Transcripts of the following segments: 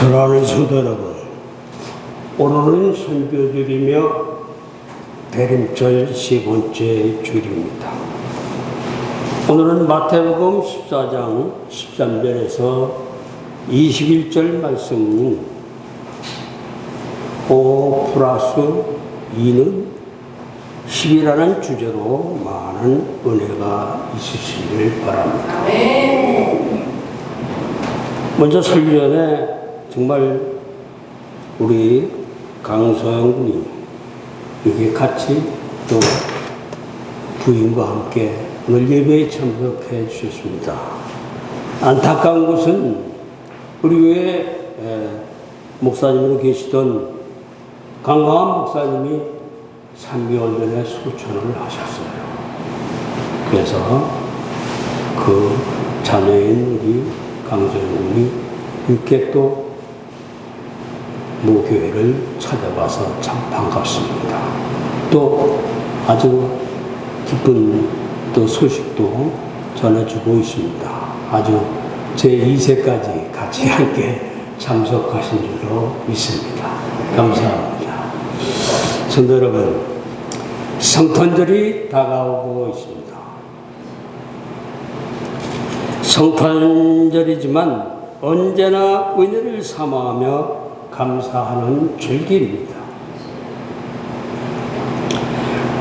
사랑하는 성도 여러분, 오늘은 선교주일이며 대림절 세 번째 주일입니다. 오늘은 마태복음 14장 13절에서 21절 말씀은 5+2는 10이라는 주제로 많은 은혜가 있으시길 바랍니다. 먼저 설교 전에 정말 우리 강소영 군이 여기 같이 또 부인과 함께 오늘 예배에 참석해 주셨습니다. 안타까운 것은 우리 외에 목사님으로 계시던 강강한 목사님이 3개월 전에 소천을 하셨어요. 그래서 그 자녀인 우리 강소영 군이 이렇게 또 모교회를 찾아와서 참 반갑습니다. 또 아주 기쁜 또 소식도 전해주고 있습니다. 아주 제2세까지 같이 함께 참석하신 줄로 믿습니다. 감사합니다. 성도 여러분, 성탄절이 다가오고 있습니다. 성탄절이지만 언제나 은혜를 사모하며 감사하는 절기입니다.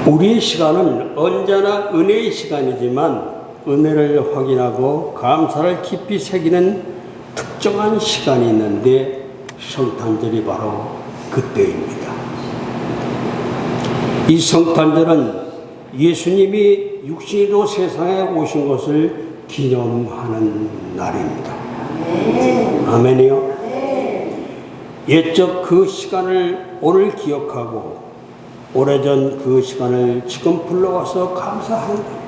우리의 시간은 언제나 은혜의 시간이지만 은혜를 확인하고 감사를 깊이 새기는 특정한 시간이 있는데 성탄절이 바로 그때입니다. 이 성탄절은 예수님이 육신으로 세상에 오신 것을 기념하는 날입니다. 아멘이요. 옛적 그 시간을 오늘 기억하고 오래전 그 시간을 지금 불러와서 감사하는 거예요.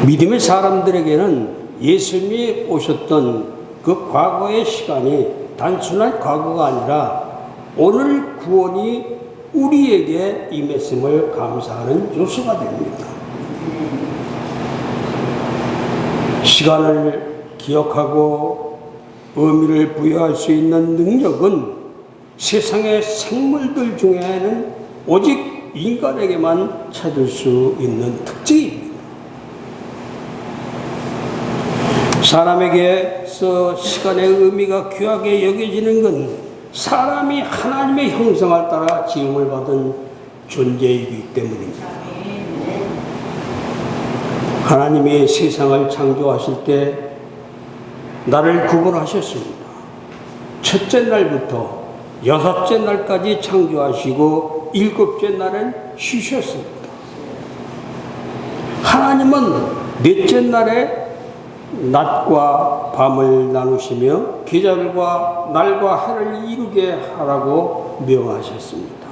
믿음의 사람들에게는 예수님이 오셨던 그 과거의 시간이 단순한 과거가 아니라 오늘 구원이 우리에게 임했음을 감사하는 요소가 됩니다. 시간을 기억하고 의미를 부여할 수 있는 능력은 세상의 생물들 중에는 오직 인간에게만 찾을 수 있는 특징입니다. 사람에게서 시간의 의미가 귀하게 여겨지는 건 사람이 하나님의 형상을 따라 지음을 받은 존재이기 때문입니다. 하나님이 세상을 창조하실 때 나를 구분하셨습니다. 첫째 날부터 여섯째 날까지 창조하시고 일곱째 날엔 쉬셨습니다. 하나님은 넷째 날에 낮과 밤을 나누시며 계절과 날과 해를 이루게 하라고 명하셨습니다.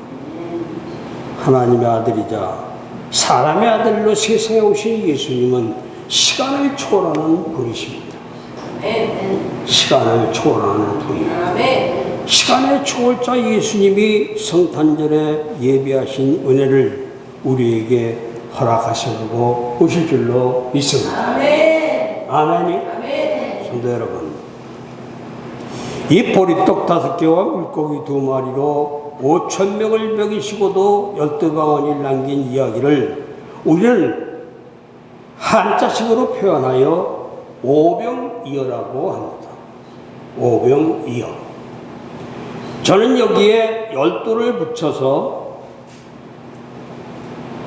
하나님의 아들이자 사람의 아들로 세상에 오신 예수님은 시간을 초월하는 분이십니다. 시간을 초월하는 분입니다. 시간의 초월자 예수님이 성탄절에 예비하신 은혜를 우리에게 허락하시려고 오실 줄로 믿습니다. 아멘이. 성도 여러분, 이 보리떡 5개와 물고기 2마리로 5,000명을 먹이시고도 12방언이 남긴 이야기를 우리는 한자식으로 표현하여 오병이어라고 합니다. 오병이어. 저는 여기에 12를 붙여서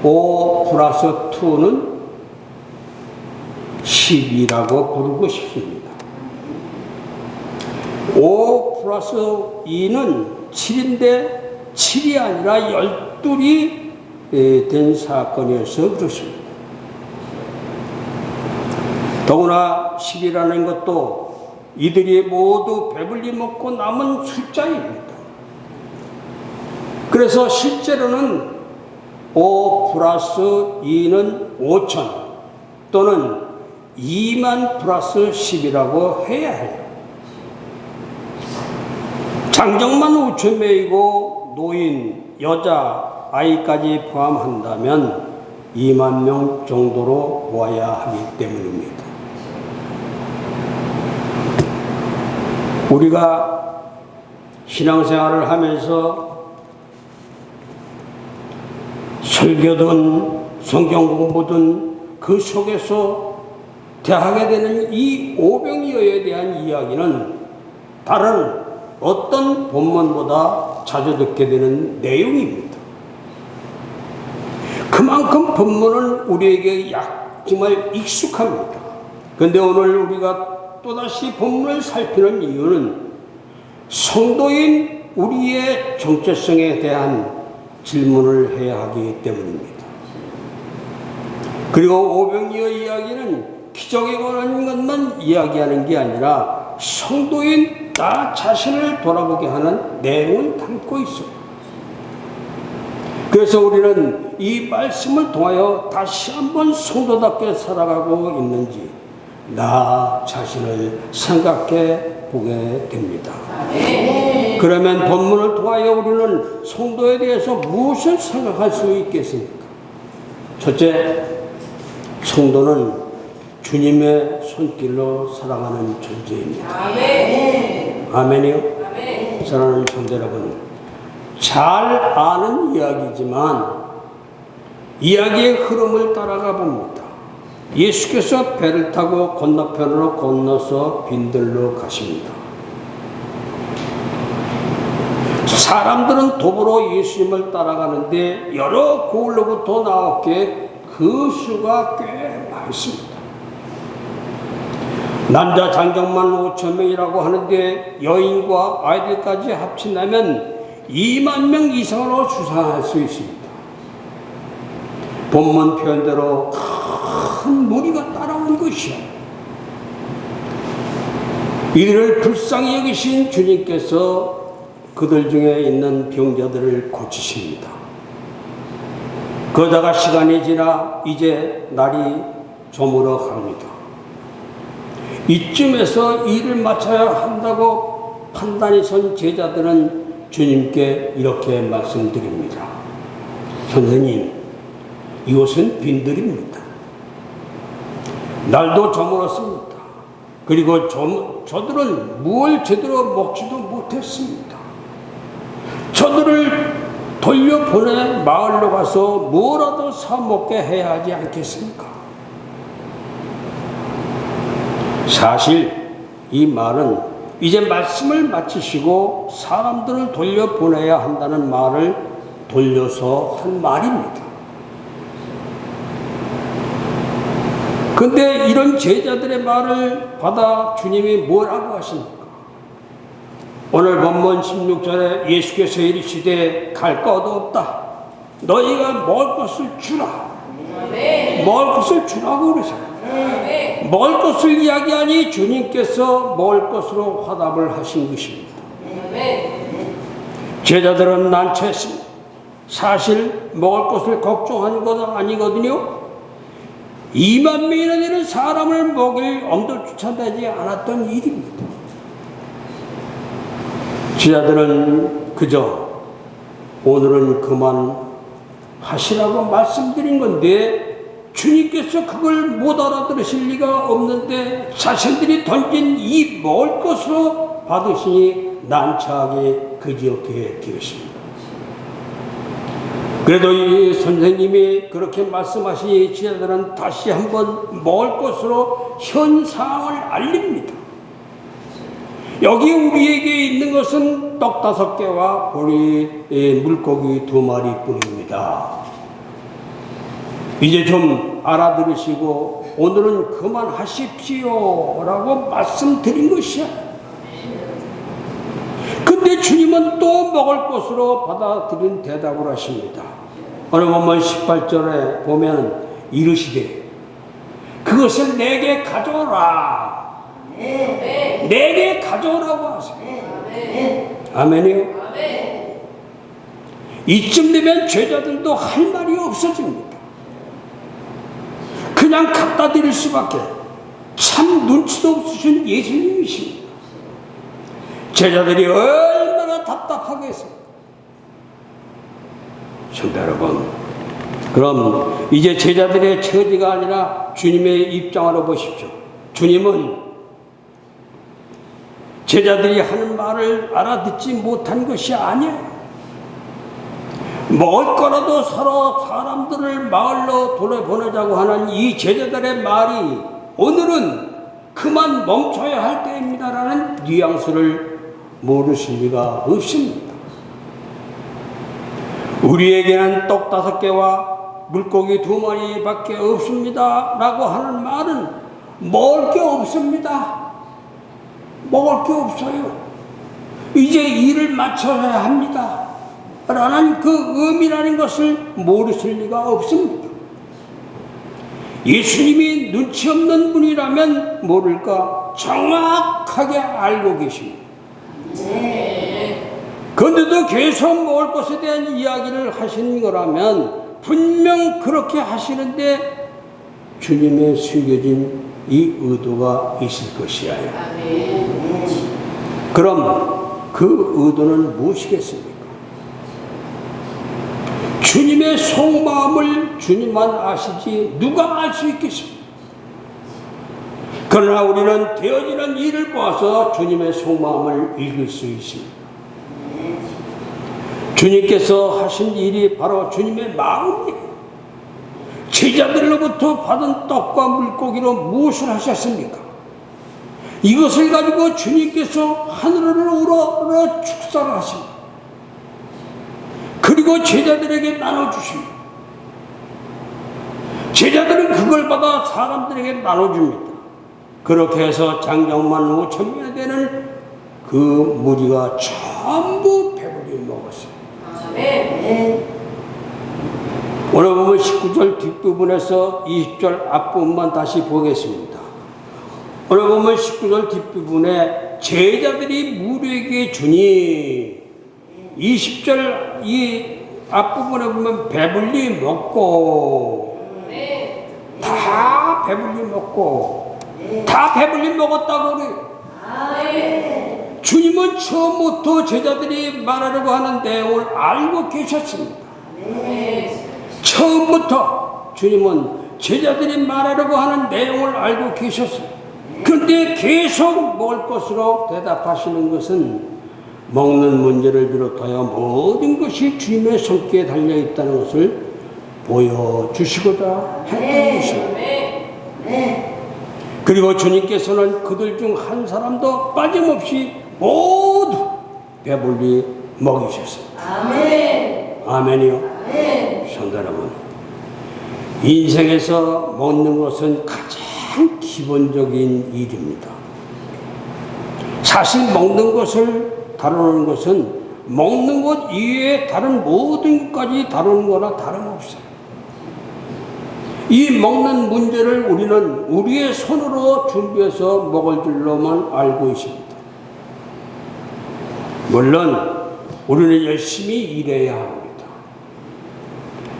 5+2는 10이라고 부르고 싶습니다. 5+2는 7인데 7이 아니라 12이 된 사건이어서 그렇습니다. 더구나 10이라는 것도 이들이 모두 배불리 먹고 남은 숫자입니다. 그래서 실제로는 5+2는 5,000 또는 2만 플러스 10이라고 해야 해요. 장정만 5,000명이고 노인, 여자, 아이까지 포함한다면 2만 명 정도로 모아야 하기 때문입니다. 우리가 신앙생활을 하면서 설교든 성경 공부든 그 속에서 대하게 되는 이 오병이어에 대한 이야기는 다른 어떤 본문보다 자주 듣게 되는 내용입니다. 그만큼 본문은 우리에게 정말 익숙합니다. 그런데 오늘 우리가 또다시 본문을 살피는 이유는 성도인 우리의 정체성에 대한 질문을 해야 하기 때문입니다. 그리고 오병이어 이야기는 기적에 관한 것만 이야기하는 게 아니라 성도인 나 자신을 돌아보게 하는 내용을 담고 있어요. 그래서 우리는 이 말씀을 통하여 다시 한번 성도답게 살아가고 있는지 나 자신을 생각해 보게 됩니다. 그러면 본문을 통하여 우리는 성도에 대해서 무엇을 생각할 수 있겠습니까? 첫째, 성도는 주님의 손길로 살아가는 존재입니다. 아멘이요? 아멘. 사랑하는 성도 여러분, 잘 아는 이야기지만 이야기의 흐름을 따라가 봅니다. 예수께서 배를 타고 건너편으로 건너서 빈들로 가십니다. 사람들은 도보로 예수님을 따라가는데 여러 고을로부터 나왔기에 그 수가 꽤 많습니다. 남자 장정만 5,000명이라고 하는데 여인과 아이들까지 합친다면 2만 명 이상으로 추산할 수 있습니다. 본문 표현대로 큰 무리가 따라온 것이야. 이들을 불쌍히 여기신 주님께서 그들 중에 있는 병자들을 고치십니다. 그러다가 시간이 지나 이제 날이 저물어 갑니다. 이쯤에서 일을 마쳐야 한다고 판단이 선 제자들은 주님께 이렇게 말씀드립니다. 선생님, 이곳은 빈들입니다. 날도 저물었습니다. 그리고 저들은 무엇을 제대로 먹지도 못했습니다. 저들을 돌려보내 마을로 가서 뭐라도 사 먹게 해야 하지 않겠습니까? 사실 이 말은 이제 말씀을 마치시고 사람들을 돌려보내야 한다는 말을 돌려서 한 말입니다. 그런데 이런 제자들의 말을 받아 주님이 뭐라고 하십니까? 오늘 본문 16절에 예수께서 이르시되 갈 것 없다. 너희가 먹을 것을 주라. 먹을 것을 주라고 그러세요. 먹을 것을 이야기하니 주님께서 먹을 것으로 화답을 하신 것입니다. 제자들은 난처했습니다. 사실 먹을 것을 걱정하는 것은 아니거든요. 2만 명이나 되는 사람을 먹일 엄두조차 되지 않았던 일입니다. 제자들은 그저 오늘은 그만 하시라고 말씀드린 건데 주님께서 그걸 못 알아들으실 리가 없는데 자신들이 던진 이 먹을 것으로 받으시니 난처하게 그지없게 되었습니다. 그래도 이 선생님이 그렇게 말씀하시니 제자들은 다시 한번 먹을 것으로 현 상황을 알립니다. 여기 우리에게 있는 것은 떡 5개와 보리 물고기 2마리 뿐입니다. 이제 좀 알아들으시고 오늘은 그만하십시오 라고 말씀드린 것이야. 근데 주님은 또 먹을 것으로 받아들인 대답을 하십니다. 오늘 보면 18절에 보면 이르시되 그것을 내게 가져오라. 내게 가져오라고 하세요. 아멘이요? 이쯤 되면 제자들도 할 말이 없어집니다. 그냥 갖다 드릴 수밖에. 참 눈치도 없으신 예수님이십니다. 제자들이 얼마나 답답하겠습니까? 성도 여러분, 그럼 이제 제자들의 처지가 아니라 주님의 입장으로 보십시오. 주님은 제자들이 하는 말을 알아듣지 못한 것이 아니에요. 먹을 거라도 서로 사람들을 마을로 돌아보내자고 하는 이 제자들의 말이 오늘은 그만 멈춰야 할 때입니다라는 뉘앙스를 모르실 리가 없습니다. 우리에게는 떡 5개와 물고기 2마리밖에 없습니다 라고 하는 말은 먹을 게 없습니다. 먹을 게 없어요. 이제 일을 마쳐야 합니다 라는 그 의미라는 것을 모르실 리가 없습니다. 예수님이 눈치 없는 분이라면 모를까 정확하게 알고 계십니다. 그런데도 계속 먹을 것에 대한 이야기를 하시는 거라면 분명 그렇게 하시는데 주님의 숨겨진 이 의도가 있을 것이야. 그럼 그 의도는 무엇이겠습니까? 주님의 속마음을 주님만 아시지 누가 알 수 있겠습니까? 그러나 우리는 되어지는 일을 보아서 주님의 속마음을 읽을 수 있습니다. 주님께서 하신 일이 바로 주님의 마음이에요. 제자들로부터 받은 떡과 물고기로 무엇을 하셨습니까? 이것을 가지고 주님께서 하늘을 우러러 축사를 하십니다. 그리고 제자들에게 나눠주십니다. 제자들은 그걸 받아 사람들에게 나눠줍니다. 그렇게 해서 장정만 5,000명이 되는 그 무리가 전부 배불리 먹었어요. 오늘 보면 19절 뒷부분에서 20절 앞부분만 다시 보겠습니다. 오늘 보면 19절 뒷부분에 제자들이 무리에게 주니 20절 이 앞부분에 보면 배불리 먹고 다 배불리 먹고 다 배불리 먹었다고 그래요. 주님은 처음부터 제자들이 말하려고 하는 내용을 알고 계셨습니다. 처음부터 주님은 제자들이 말하려고 하는 내용을 알고 계셨어요. 그런데 계속 먹을 것으로 대답하시는 것은 먹는 문제를 비롯하여 모든 것이 주님의 손길에 달려있다는 것을 보여주시고자 했던 것입니다. 그리고 주님께서는 그들 중 한 사람도 빠짐없이 모두 배불리 먹이셨습니다. 아멘이요. 성도 여러분, 인생에서 먹는 것은 가장 기본적인 일입니다. 사실 먹는 것을 다루는 것은 먹는 것 이외에 다른 모든 것까지 다루는 거나 다름없어요. 이 먹는 문제를 우리는 우리의 손으로 준비해서 먹을 줄로만 알고 있습니다. 물론 우리는 열심히 일해야 합니다.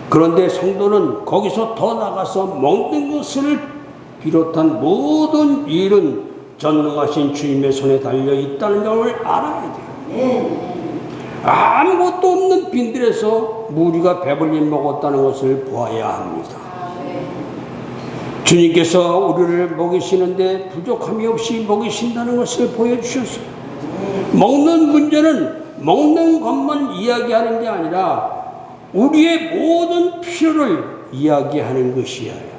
그런데 성도는 거기서 더 나가서 먹는 것을 비롯한 모든 일은 전능하신 주님의 손에 달려 있다는 점을 알아야 돼요. 아무것도 없는 빈들에서 무리가 배불리 먹었다는 것을 보아야 합니다. 주님께서 우리를 먹이시는데 부족함이 없이 먹이신다는 것을 보여주셨어요. 먹는 문제는 먹는 것만 이야기하는 게 아니라 우리의 모든 필요를 이야기하는 것이에요.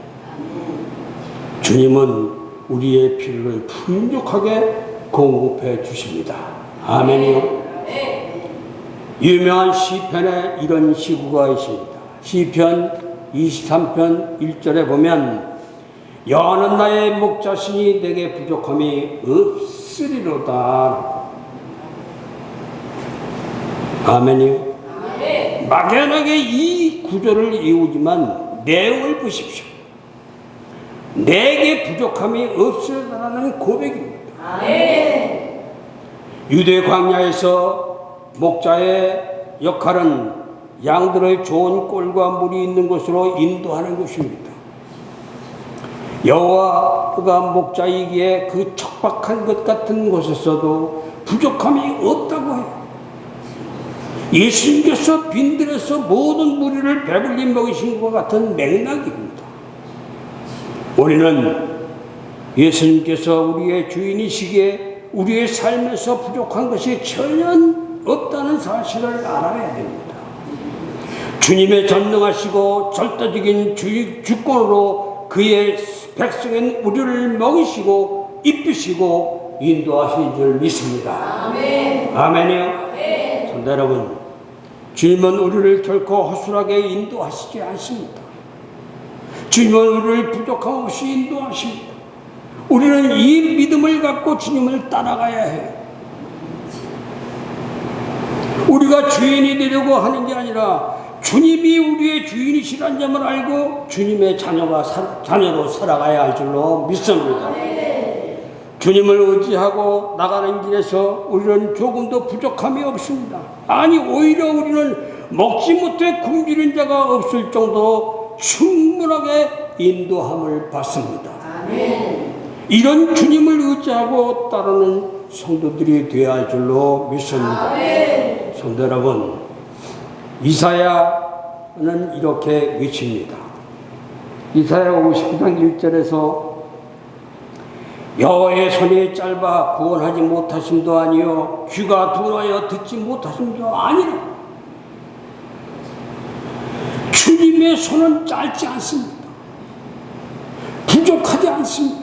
주님은 우리의 필요를 풍족하게 공급해 주십니다. 아멘이요. 유명한 시편에 이런 시구가 있습니다. 시편 23편 1절에 보면 여호와는 나의 목자시니 내게 부족함이 없으리로다. 아멘이요. 막연하게 이 구절을 이루지만 내용을 보십시오. 내게 부족함이 없으리라는 고백입니다. 유대 광야에서 목자의 역할은 양들을 좋은 꼴과 물이 있는 곳으로 인도하는 것입니다. 여호와가 목자이기에 그 척박한 것 같은 곳에서도 부족함이 없다고 해요. 예수님께서 빈들에서 모든 무리를 배불리 먹이신 것 같은 맥락입니다. 우리는 예수님께서 우리의 주인이시기에 우리의 삶에서 부족한 것이 전혀 없다는 사실을 알아야 됩니다. 주님의 전능하시고 절대적인 주권으로 그의 백성인 우리를 먹이시고 입히시고 인도하시는 줄 믿습니다. 아멘. 아멘이요. 아멘. 성도 여러분, 주님은 우리를 결코 허술하게 인도하시지 않습니다. 주님은 우리를 부족함 없이 인도하십니다. 우리는 이 믿음을 갖고 주님을 따라가야 해요. 우리가 주인이 되려고 하는 게 아니라 주님이 우리의 주인이시라는 점을 알고 주님의 자녀로 살아가야 할 줄로 믿습니다. 주님을 의지하고 나가는 길에서 우리는 조금도 부족함이 없습니다. 아니, 오히려 우리는 먹지 못해 굶주린 자가 없을 정도로 충분하게 인도함을 받습니다. 아멘. 이런 주님을 의지하고 따르는 성도들이 되어야 할 줄로 믿습니다. 아멘. 성도 여러분, 이사야는 이렇게 외칩니다. 이사야 59장 1절에서 여호와의 손이 짧아 구원하지 못하심도 아니요 귀가 둔하여 듣지 못하심도 아니라. 주님의 손은 짧지 않습니다. 부족하지 않습니다.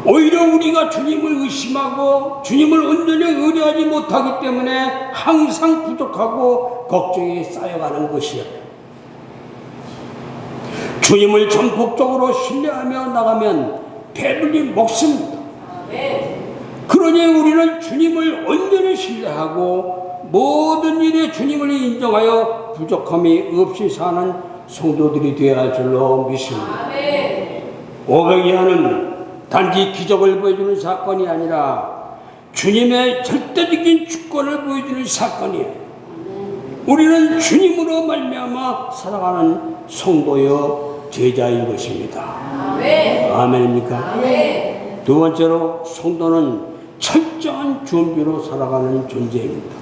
오히려 우리가 주님을 의심하고 주님을 온전히 의뢰하지 못하기 때문에 항상 부족하고 걱정이 쌓여가는 것이요, 주님을 전폭적으로 신뢰하며 나가면 배불리 먹습니다. 그러니 우리는 주님을 온전히 신뢰하고 모든 일에 주님을 인정하여 부족함이 없이 사는 성도들이 되어야 할 줄로 믿습니다. 오병이어는 단지 기적을 보여주는 사건이 아니라 주님의 절대적인 주권을 보여주는 사건이에요. 우리는 주님으로 말미암아 살아가는 성도여 제자인 것입니다. 아멘입니까? 아멘. 두 번째로, 성도는 철저한 준비로 살아가는 존재입니다.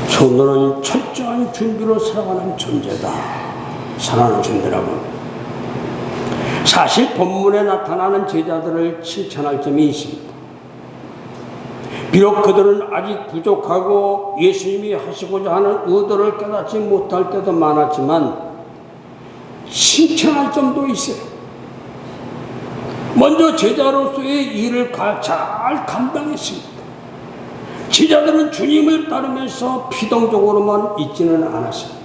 성도는 철저한 준비로 살아가는 존재다. 사랑하는 성도 여러분, 사실 본문에 나타나는 제자들을 칭찬할 점이 있습니다. 비록 그들은 아직 부족하고 예수님이 하시고자 하는 의도를 깨닫지 못할 때도 많았지만 칭찬할 점도 있어요. 먼저 제자로서의 일을 잘 감당했습니다. 제자들은 주님을 따르면서 피동적으로만 있지는 않았습니다.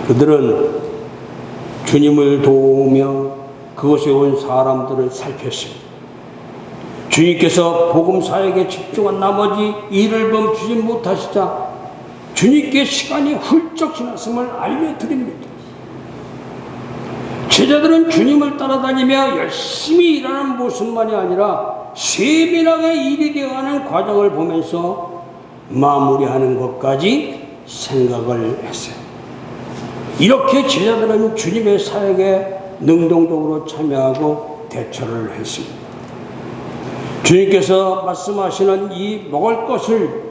그들은 주님을 도우며 그곳에 온 사람들을 살폈습니다. 주님께서 복음 사역에 집중한 나머지 일을 멈추지 못하시자 주님께 시간이 훌쩍 지났음을 알려드립니다. 제자들은 주님을 따라다니며 열심히 일하는 모습만이 아니라 세밀하게 일이 되어가는 과정을 보면서 마무리하는 것까지 생각을 했어요. 이렇게 제자들은 주님의 사역에 능동적으로 참여하고 대처를 했습니다. 주님께서 말씀하시는 이 먹을 것을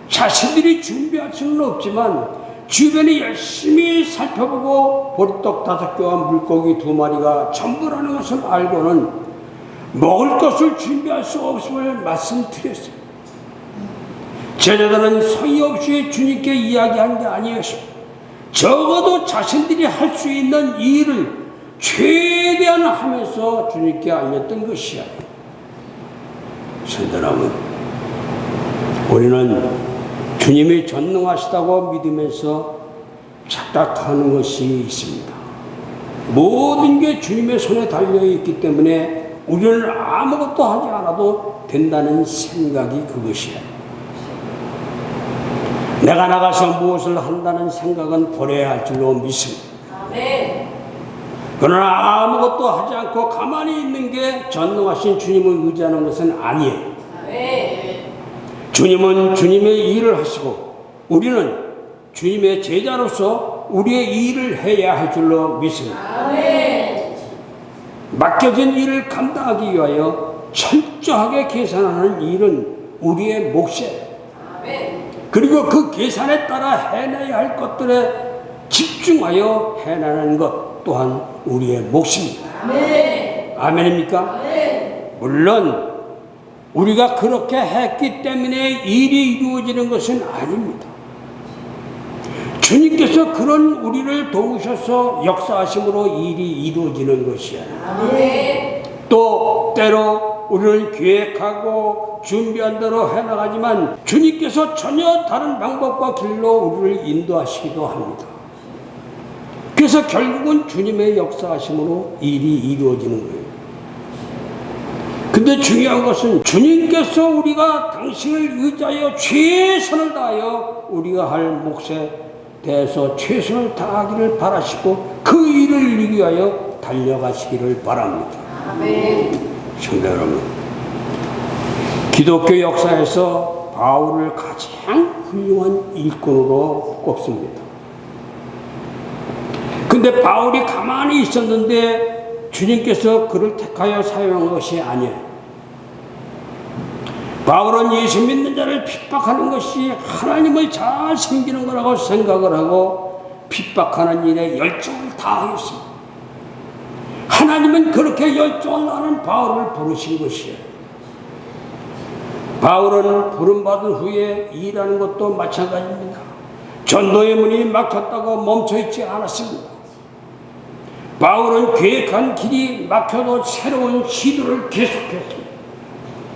자신들이 준비할 수는 없지만 주변에 열심히 살펴보고 보리떡 5개와 물고기 2마리가 전부라는 것을 알고는 먹을 것을 준비할 수 없음을 말씀드렸어요. 제자들은 성의 없이 주님께 이야기한 게 아니었습니다. 적어도 자신들이 할 수 있는 일을 최대한 하면서 주님께 알렸던 것이야. 성도 여러분, 우리는 주님이 전능하시다고 믿으면서 착각하는 것이 있습니다. 모든 게 주님의 손에 달려있기 때문에 우리는 아무것도 하지 않아도 된다는 생각이 그것이야. 내가 나가서 무엇을 한다는 생각은 버려야 할 줄로 믿습니다. 그러나 아무것도 하지 않고 가만히 있는 게 전능하신 주님을 의지하는 것은 아니에요. 주님은 주님의 일을 하시고 우리는 주님의 제자로서 우리의 일을 해야 할 줄로 믿습니다. 맡겨진 일을 감당하기 위하여 철저하게 계산하는 일은 우리의 몫이에요. 그리고 그 계산에 따라 해내야 할 것들에 집중하여 해내는 것 또한 우리의 몫입니다. 아멘입니까? 물론 우리가 그렇게 했기 때문에 일이 이루어지는 것은 아닙니다. 주님께서 그런 우리를 도우셔서 역사하심으로 일이 이루어지는 것이에요. 또 때로 우리는 계획하고 준비한 대로 해나가지만 주님께서 전혀 다른 방법과 길로 우리를 인도하시기도 합니다. 그래서 결국은 주님의 역사하심으로 일이 이루어지는 거예요. 근데 중요한 것은 주님께서 우리가 당신을 의지하여 최선을 다하여 우리가 할 몫에 대해서 최선을 다하기를 바라시고 그 일을 이루기 위하여 달려가시기를 바랍니다. 성도 여러분, 기독교 역사에서 바울을 가장 훌륭한 일꾼으로 꼽습니다. 근데 바울이 가만히 있었는데 주님께서 그를 택하여 사용한 것이 아니에요. 바울은 예수 믿는 자를 핍박하는 것이 하나님을 잘 섬기는 거라고 생각을 하고 핍박하는 일에 열정을 다하였습니다. 하나님은 그렇게 열정을 하는 바울을 부르신 것이에요. 바울은 부름받은 후에 일하는 것도 마찬가지입니다. 전도의 문이 막혔다고 멈춰있지 않았습니다. 바울은 계획한 길이 막혀도 새로운 시도를 계속했습니다.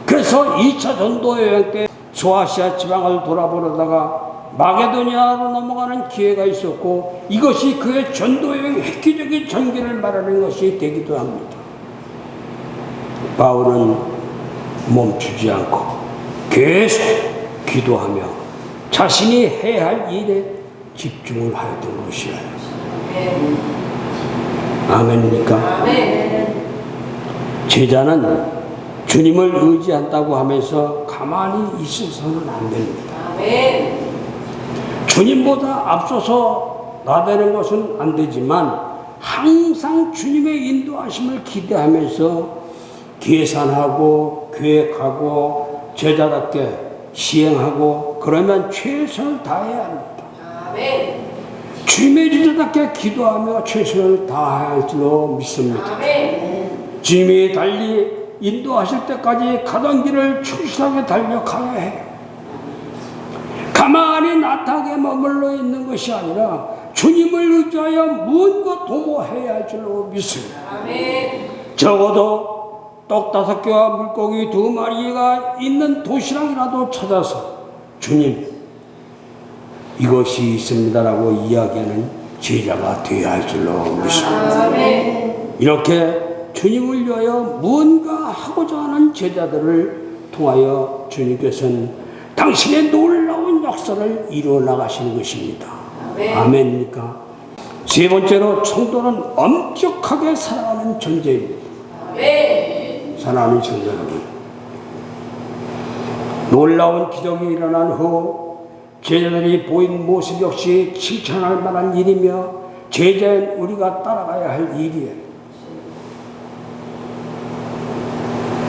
그래서 2차 전도 여행 때 소아시아 지방을 돌아보려다가 마게도니아로 넘어가는 기회가 있었고 이것이 그의 전도 여행 획기적인 전개를 말하는 것이 되기도 합니다. 바울은 멈추지 않고 계속 기도하며 자신이 해야 할 일에 집중을 하였던 것이에요. 아멘입니까? 제자는 주님을 의지한다고 하면서 가만히 있어서는 안 됩니다. 주님보다 앞서서 나대는 것은 안 되지만 항상 주님의 인도하심을 기대하면서 계산하고 계획하고 제자답게 시행하고 그러면 최선을 다해야 합니다. 주님의 제자답게 기도하며 최선을 다할 줄로 믿습니다. 주님이 달리 인도하실 때까지 가던 길을 충실하게 달려가야 해요. 가만히 나타하게 머물러 있는 것이 아니라 주님을 의지하여 무언가 도모해야 할 줄로 믿습니다. 적어도 떡 5개와 물고기 2마리가 있는 도시락이라도 찾아서 주님 이것이 있습니다라고 이야기하는 제자가 되어야 할 줄로 믿습니다. 이렇게 주님을 위하여 무언가 하고자 하는 제자들을 통하여 주님께서는 당신의 놀라운 역사를 이루어 나가시는 것입니다. 아멘입니까? 세 번째로 성도는 엄격하게 살아가는 존재입니다. 사랑하는 성도 여러분, 놀라운 기적이 일어난 후 제자들이 보인 모습 역시 칭찬할 만한 일이며 제자인 우리가 따라가야 할 일이에요.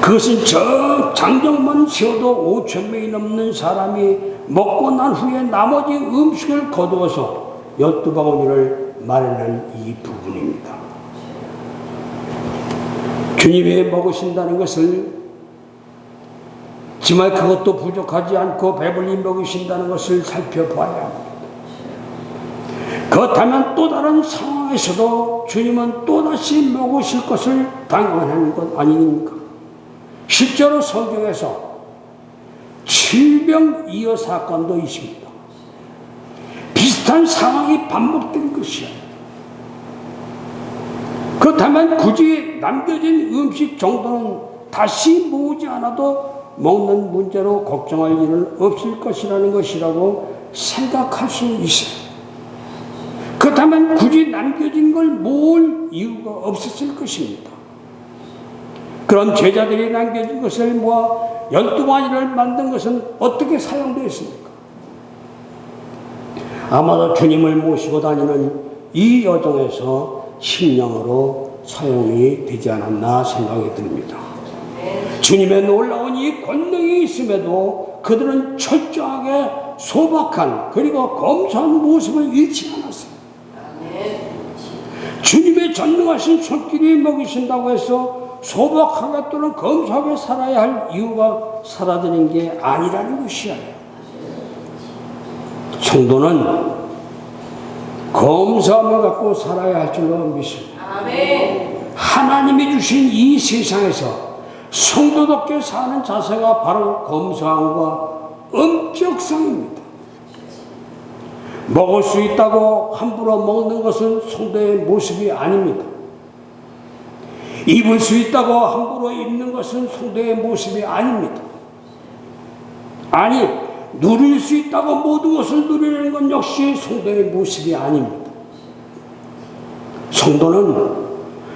그것은 저 장정만 세워도 5,000명이 넘는 사람이 먹고 난 후에 나머지 음식을 거두어서 12바구니를 마련한 이 부분입니다. 주님이 먹으신다는 것을 정말 그것도 부족하지 않고 배불리 먹으신다는 것을 살펴봐야 합니다. 그렇다면 또 다른 상황에서도 주님은 또다시 먹으실 것을 당연한 것 아닙니까? 실제로 성경에서 7병이어 사건도 있습니다. 비슷한 상황이 반복된 것이에요. 그렇다면 굳이 남겨진 음식 정도는 다시 모으지 않아도 먹는 문제로 걱정할 일은 없을 것이라는 것이라고 생각할 수 있어요. 그렇다면 굳이 남겨진 걸 모을 이유가 없었을 것입니다. 그럼 제자들이 남겨진 것을 모아 12마리를 만든 것은 어떻게 사용되었습니까? 아마도 주님을 모시고 다니는 이 여정에서 식량으로 사용이 되지 않았나 생각이 듭니다. 주님의 놀라운 이 권능이 있음에도 그들은 철저하게 소박한 그리고 검소한 모습을 잃지 않았어요. 주님의 전능하신 손길이 먹이신다고 해서 소박하게 또는 검소하게 살아야 할 이유가 사라지는 게 아니라는 것이야. 성도는 검소함을 갖고 살아야 할 줄로 믿습니다. 하나님이 주신 이 세상에서 성도답게 사는 자세가 바로 검소함과 엄격성입니다. 먹을 수 있다고 함부로 먹는 것은 성도의 모습이 아닙니다. 입을 수 있다고 함부로 입는 것은 성도의 모습이 아닙니다. 아니, 누릴 수 있다고 모든 것을 누리는 것 역시 성도의 모습이 아닙니다. 성도는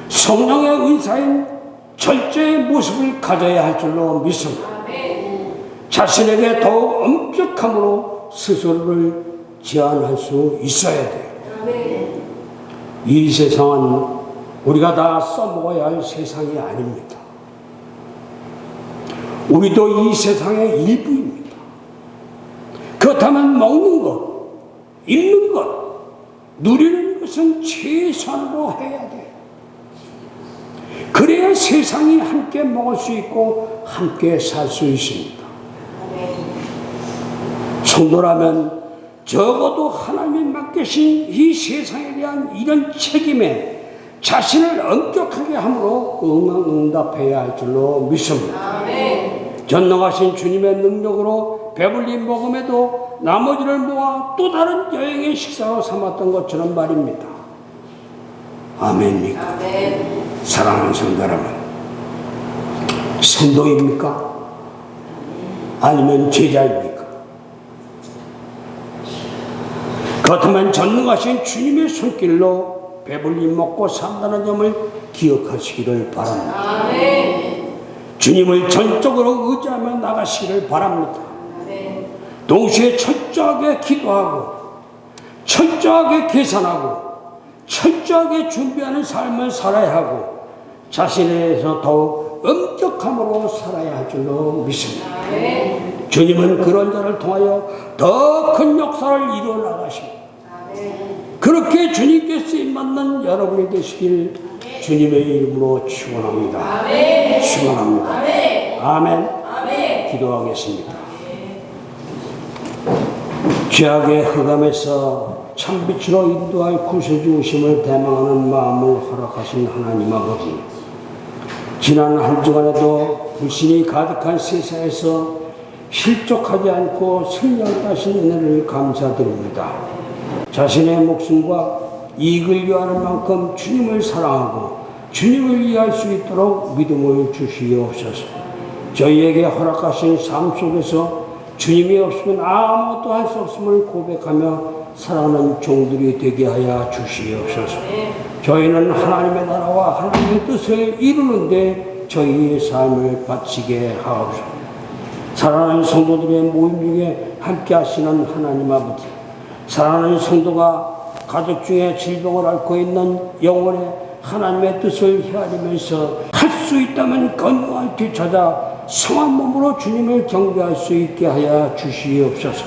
성령의 은사인 절제의 모습을 가져야 할 줄로 믿습니다. 자신에게 더욱 엄격함으로 스스로를 제한할 수 있어야 돼요. 이 세상은 우리가 다 써먹어야 할 세상이 아닙니다. 우리도 이 세상의 일부입니다. 그렇다면 먹는 것, 입는 것, 누리는 것은 최선으로 해야 돼요. 그래야 세상이 함께 먹을 수 있고 함께 살 수 있습니다. 성도라면 적어도 하나님이 맡기신 이 세상에 대한 이런 책임에 자신을 엄격하게 함으로 응답해야 할 줄로 믿습니다. 전능하신 주님의 능력으로 배불리 먹음에도 나머지를 모아 또 다른 여행의 식사로 삼았던 것처럼 말입니다. 아멘입니까? 사랑하는 성도 여러분, 성도입니까? 아니면 제자입니까? 그렇다면 전능하신 주님의 손길로 배불리 먹고 산다는 점을 기억하시기를 바랍니다. 주님을 전적으로 의지하며 나가시기를 바랍니다. 동시에 철저하게 기도하고 철저하게 계산하고 철저하게 준비하는 삶을 살아야 하고 자신에 대해서 더욱 엄격함으로 살아야 할 줄로 믿습니다. 주님은 그런 자를 통하여 더 큰 역사를 이루어 나가십니다. 그렇게 주님께 쓰임받는 여러분이 되시길 주님의 이름으로 축원합니다. 축원합니다. 아멘. 기도하겠습니다. 죄악의 흑암에서 참빛으로 인도할 구세주 오심을 대망하는 마음을 허락하신 하나님 아버지, 지난 한 주간에도 불신이 가득한 세상에서 실족하지 않고 승리하신 은혜를 감사드립니다. 자신의 목숨과 이익을 위하는 만큼 주님을 사랑하고 주님을 이해할 수 있도록 믿음을 주시옵소서. 저희에게 허락하신 삶 속에서 주님이 없으면 아무것도 할 수 없음을 고백하며 살아가는 종들이 되게 하여 주시옵소서. 저희는 하나님의 나라와 하나님의 뜻을 이루는데 저희의 삶을 바치게 하옵소서. 사랑하는 성도들의 모임 중에 함께 하시는 하나님 아버지, 사랑하는 성도가 가족 중에 질병을 앓고 있는 영혼의 하나님의 뜻을 헤아리면서 할 수 있다면 건강을 되찾아 성한 몸으로 주님을 경배할 수 있게 하여 주시옵소서.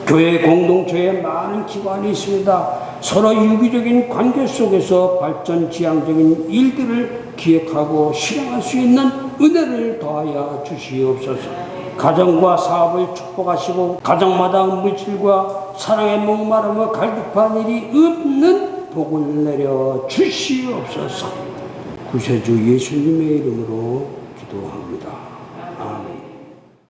교회 공동체에 많은 기관이 있습니다. 서로 유기적인 관계 속에서 발전 지향적인 일들을 기획하고 실행할 수 있는 은혜를 더하여 주시옵소서. 가정과 사업을 축복하시고 가정마다 물질과 사랑의 목마름을 갈급한 일이 없는 복을 내려 주시옵소서. 구세주 예수님의 이름으로 기도합니다. 아멘.